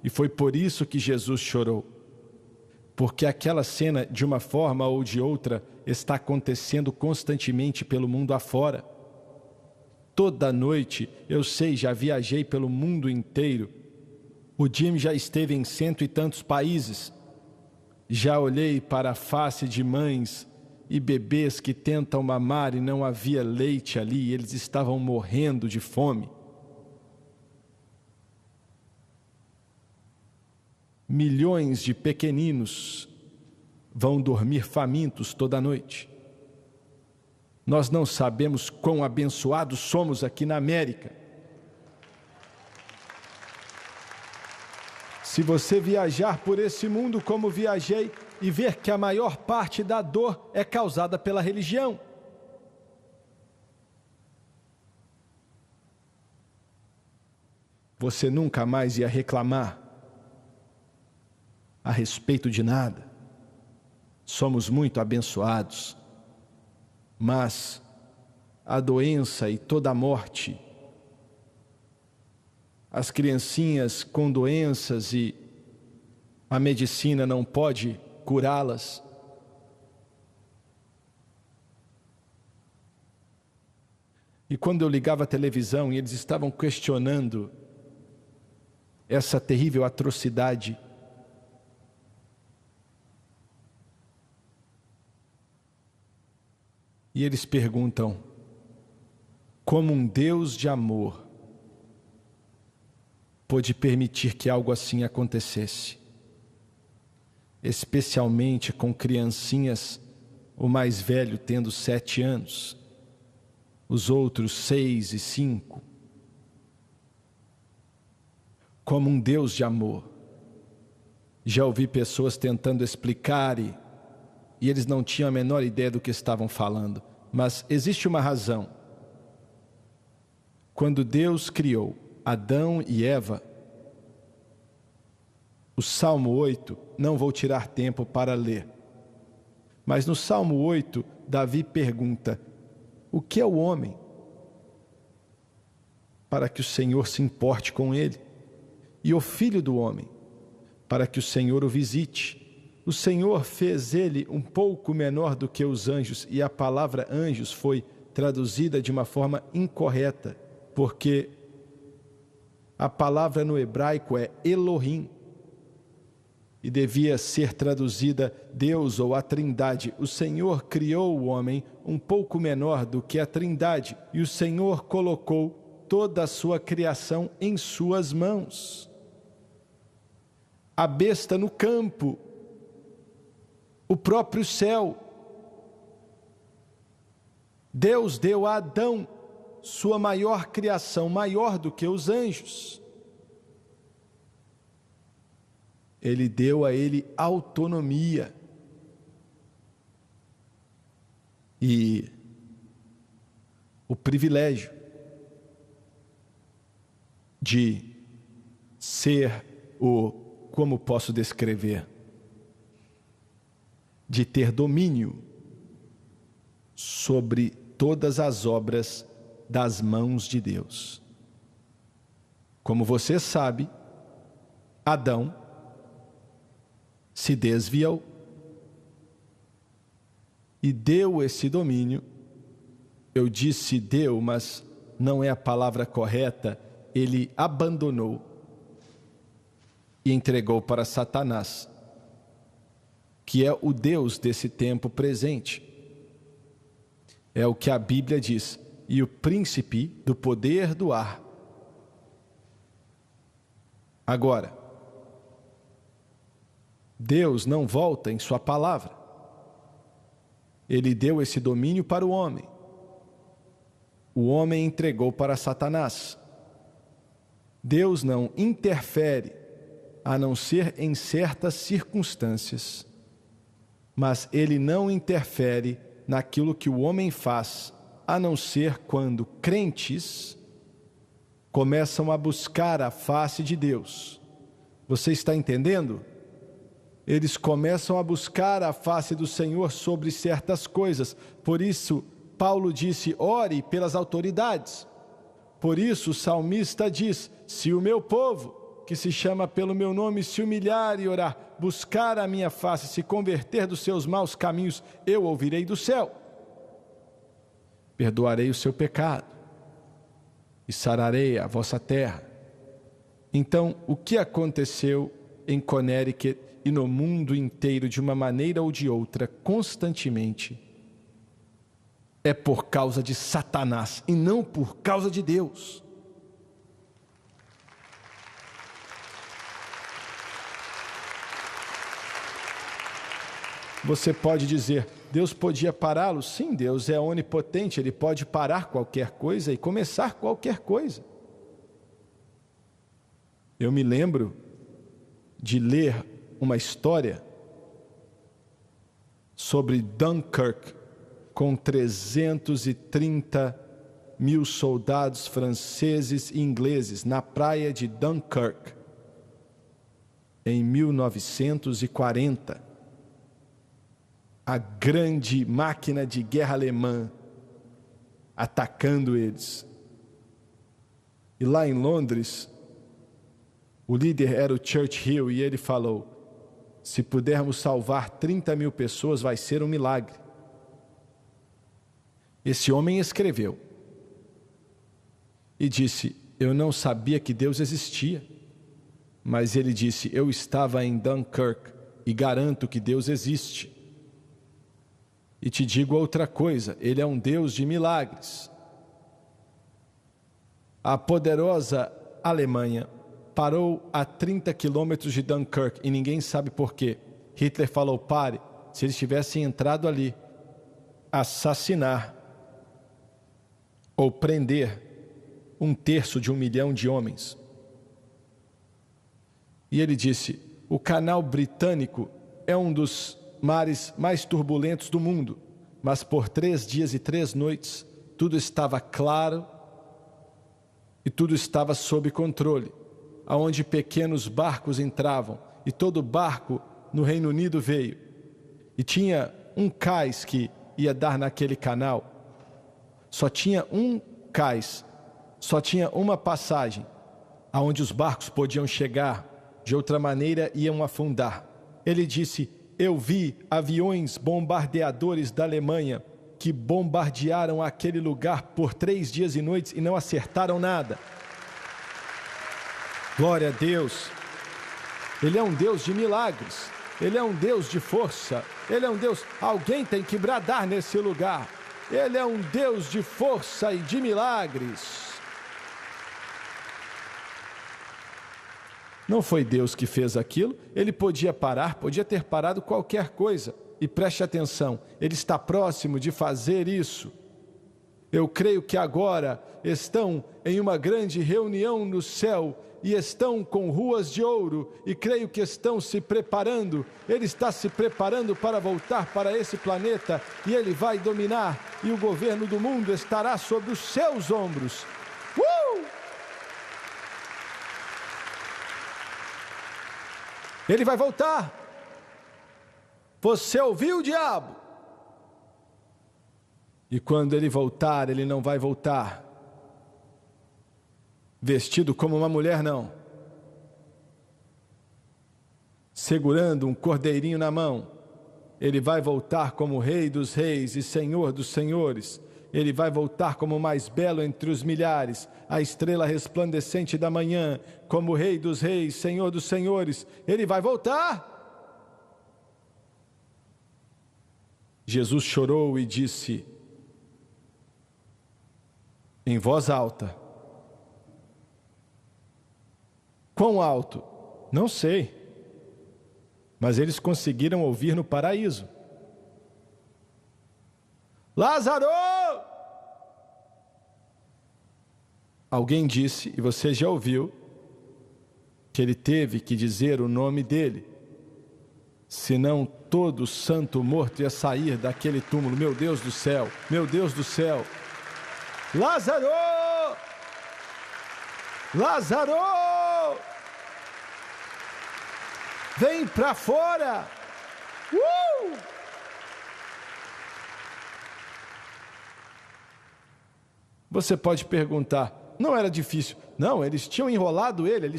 E foi por isso que Jesus chorou. Porque aquela cena, de uma forma ou de outra, está acontecendo constantemente pelo mundo afora. Toda noite, eu sei, já viajei pelo mundo inteiro. O Jim já esteve em 100 e tantos países. Já olhei para a face de mães e bebês que tentam mamar e não havia leite ali, eles estavam morrendo de fome. Milhões de pequeninos vão dormir famintos toda noite. Nós não sabemos quão abençoados somos aqui na América. Se você viajar por esse mundo como viajei e ver que a maior parte da dor é causada pela religião, você nunca mais ia reclamar a respeito de nada. Somos muito abençoados, mas a doença e toda a morte, as criancinhas com doenças e a medicina não pode curá-las. E quando eu ligava a televisão e eles estavam questionando essa terrível atrocidade, e eles perguntam, como um Deus de amor pôde permitir que algo assim acontecesse? Especialmente com criancinhas, o mais velho tendo 7 anos, os outros 6 e 5. Como um Deus de amor. Já ouvi pessoas tentando explicar e eles não tinham a menor ideia do que estavam falando. Mas existe uma razão. Quando Deus criou Adão e Eva, o Salmo 8, não vou tirar tempo para ler, mas no Salmo 8, Davi pergunta, o que é o homem para que o Senhor se importe com ele? E o filho do homem para que o Senhor o visite? O Senhor fez ele um pouco menor do que os anjos, e a palavra anjos foi traduzida de uma forma incorreta, porque a palavra no hebraico é Elohim, e devia ser traduzida Deus ou a Trindade. O Senhor criou o homem um pouco menor do que a Trindade, e o Senhor colocou toda a sua criação em suas mãos. A besta no campo, o próprio céu. Deus deu a Adão sua maior criação, maior do que os anjos. Ele deu a ele autonomia. E o privilégio de ser como posso descrever? De ter domínio sobre todas as obras das mãos de Deus. Como você sabe, Adão se desviou e deu esse domínio. Eu disse deu, mas não é a palavra correta. Ele abandonou e entregou para Satanás, que é o Deus desse tempo presente. É o que a Bíblia diz, e o príncipe do poder do ar. Agora, Deus não volta em sua palavra. Ele deu esse domínio para o homem. O homem entregou para Satanás. Deus não interfere, a não ser em certas circunstâncias. Mas Ele não interfere naquilo que o homem faz, a não ser quando crentes começam a buscar a face de Deus. Você está entendendo? Eles começam a buscar a face do Senhor sobre certas coisas. Por isso, Paulo disse, ore pelas autoridades. Por isso, o salmista diz, se o meu povo, que se chama pelo meu nome se humilhar e orar, buscar a minha face, se converter dos seus maus caminhos, eu ouvirei do céu, perdoarei o seu pecado e sararei a vossa terra. Então, o que aconteceu em Connecticut e no mundo inteiro, de uma maneira ou de outra, constantemente, é por causa de Satanás e não por causa de Deus. Você pode dizer, Deus podia pará-lo? Sim, Deus é onipotente, Ele pode parar qualquer coisa e começar qualquer coisa. Eu me lembro de ler uma história sobre Dunkirk, com 330 mil soldados franceses e ingleses na praia de Dunkirk, em 1940. A grande máquina de guerra alemã atacando eles. E lá em Londres, o líder era o Churchill e ele falou, se pudermos salvar 30 mil pessoas, vai ser um milagre. Esse homem escreveu e disse, eu não sabia que Deus existia, mas ele disse, eu estava em Dunkirk e garanto que Deus existe. E te digo outra coisa, Ele é um Deus de milagres. A poderosa Alemanha parou a 30 quilômetros de Dunkirk e ninguém sabe por quê. Hitler falou, pare, se eles tivessem entrado ali, assassinar ou prender 1/3 de 1 milhão de homens. E ele disse, o canal britânico é um dos mares mais turbulentos do mundo, mas por 3 dias e 3 noites, tudo estava claro e tudo estava sob controle, aonde pequenos barcos entravam, e todo barco no Reino Unido veio, e tinha um cais que ia dar naquele canal, só tinha um cais, só tinha uma passagem, aonde os barcos podiam chegar, de outra maneira iam afundar. Ele disse, eu vi aviões bombardeadores da Alemanha que bombardearam aquele lugar por 3 dias e noites e não acertaram nada. Glória a Deus. Ele é um Deus de milagres. Ele é um Deus de força. Ele é um Deus... Alguém tem que bradar nesse lugar. Ele é um Deus de força e de milagres. Não foi Deus que fez aquilo, Ele podia parar, podia ter parado qualquer coisa. E preste atenção, Ele está próximo de fazer isso. Eu creio que agora estão em uma grande reunião no céu e estão com ruas de ouro e creio que estão se preparando. Ele está se preparando para voltar para esse planeta e Ele vai dominar e o governo do mundo estará sobre os seus ombros. Ele vai voltar. Você ouviu o diabo? E quando ele voltar, ele não vai voltar vestido como uma mulher, não. Segurando um cordeirinho na mão. Ele vai voltar como Rei dos Reis e Senhor dos Senhores. Ele vai voltar como o mais belo entre os milhares, a estrela resplandecente da manhã, como Rei dos Reis, Senhor dos Senhores. Ele vai voltar. Jesus chorou e disse, em voz alta, quão alto? Não sei, mas eles conseguiram ouvir no paraíso. Lázaro! Alguém disse, e você já ouviu, que ele teve que dizer o nome dele, senão todo santo morto ia sair daquele túmulo. Meu Deus do céu, meu Deus do céu. Lázaro! Lázaro! Vem para fora! Você pode perguntar, não era difícil. Não, eles tinham enrolado ele, eles